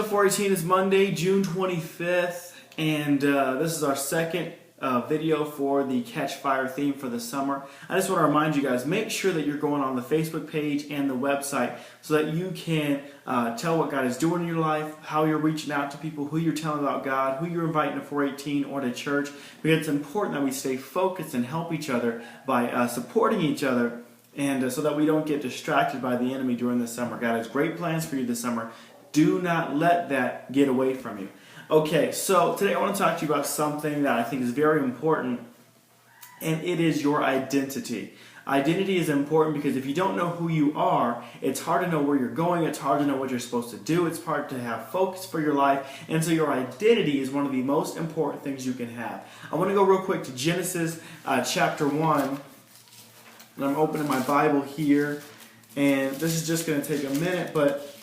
418 is Monday, June 25th, and this is our second video for the Catch Fire theme for the summer. I just want to remind you guys, make sure that you're going on the Facebook page and the website so that you can tell what God is doing in your life, how you're reaching out to people, who you're telling about God, who you're inviting to 418 or to church, because it's important that we stay focused and help each other by supporting each other, and so that we don't get distracted by the enemy during the summer. God has great plans for you this summer. Do not let that get away from you. Okay, so today I want to talk to you about something that I think is very important, and it is your identity. Identity is important because if you don't know who you are, it's hard to know where you're going, it's hard to know what you're supposed to do, it's hard to have focus for your life, and so your identity is one of the most important things you can have. I want to go real quick to Genesis chapter 1, and I'm opening my Bible here, and this is just going to take a minute, but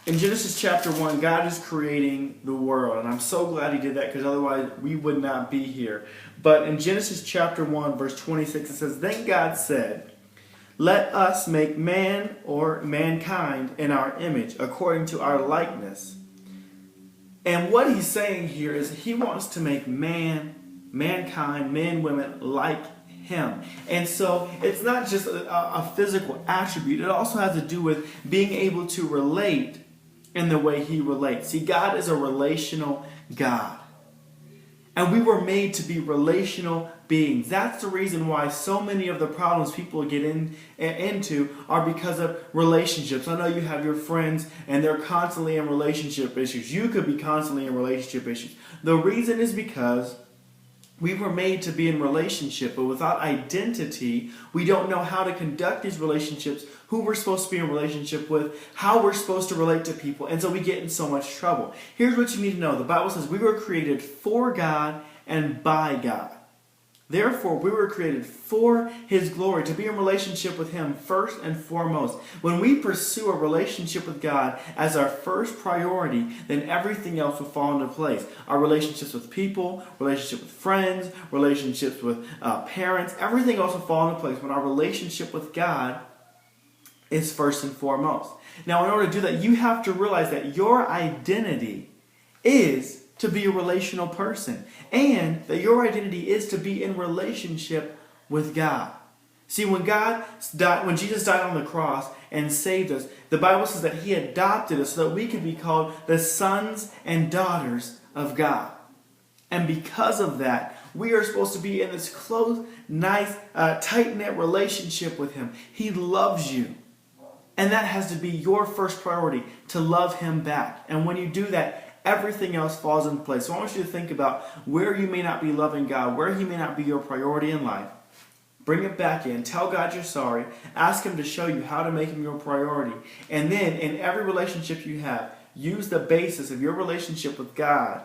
in Genesis chapter 1, God is creating the world, and I'm so glad He did that because otherwise we would not be here. But in Genesis chapter 1, verse 26, it says, "Then God said, 'Let us make man,' or mankind, 'in our image, according to our likeness.'" And what He's saying here is He wants to make mankind, men, women, like Him. And so it's not just a physical attribute. It also has to do with being able to relate in the way He relates. See, God is a relational God. And we were made to be relational beings. That's the reason why so many of the problems people get into are because of relationships. I know you have your friends and they're constantly in relationship issues. You could be constantly in relationship issues. The reason is because we were made to be in relationship, but without identity, we don't know how to conduct these relationships, who we're supposed to be in relationship with, how we're supposed to relate to people, and so we get in so much trouble. Here's what you need to know. The Bible says we were created for God and by God. Therefore, we were created for His glory, to be in relationship with Him first and foremost. When we pursue a relationship with God as our first priority, then everything else will fall into place. Our relationships with people, relationships with friends, relationships with parents, everything else will fall into place when our relationship with God is first and foremost. Now, in order to do that, you have to realize that your identity is to be a relational person, and that your identity is to be in relationship with God. See, when Jesus died on the cross and saved us, the Bible says that He adopted us so that we could be called the sons and daughters of God. And because of that, we are supposed to be in this close, nice, tight-knit relationship with Him. He loves you. And that has to be your first priority, to love Him back. And when you do that, everything else falls into place. So I want you to think about where you may not be loving God, where He may not be your priority in life. Bring it back in. Tell God you're sorry. Ask Him to show you how to make Him your priority. And then in every relationship you have, use the basis of your relationship with God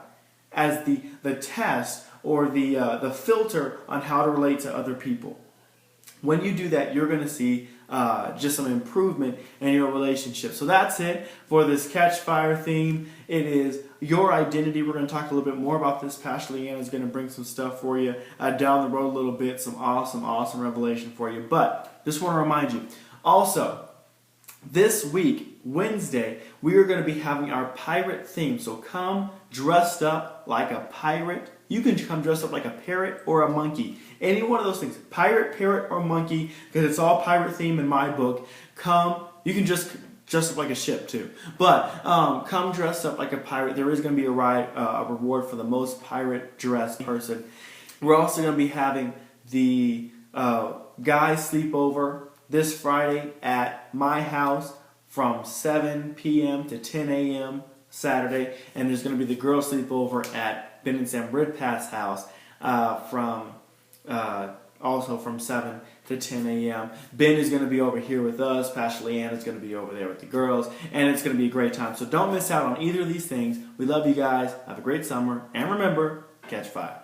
as the test or the filter on how to relate to other people. When you do that, you're going to see just some improvement in your relationship. So that's it for this Catch Fire theme. It is your identity. We're going to talk a little bit more about this. Pastor Leanne is going to bring some stuff for you down the road a little bit, some awesome revelation for you. But just want to remind you, also, this week, Wednesday, we are going to be having our pirate theme. So come dressed up like a pirate. You can come dressed up like a parrot or a monkey. Any one of those things. Pirate, parrot, or monkey, because it's all pirate theme in my book. Come. You can just dress up like a ship too. But come dressed up like a pirate. There is going to be a reward for the most pirate dressed person. We're also going to be having the guys sleepover this Friday at my house from 7 p.m. to 10 a.m. Saturday. And there's going to be the girls sleepover at Ben and Sam Ridpath's house also from 7 to 10 a.m. Ben is going to be over here with us. Pastor Leanne is going to be over there with the girls. And it's going to be a great time. So don't miss out on either of these things. We love you guys. Have a great summer. And remember, catch fire.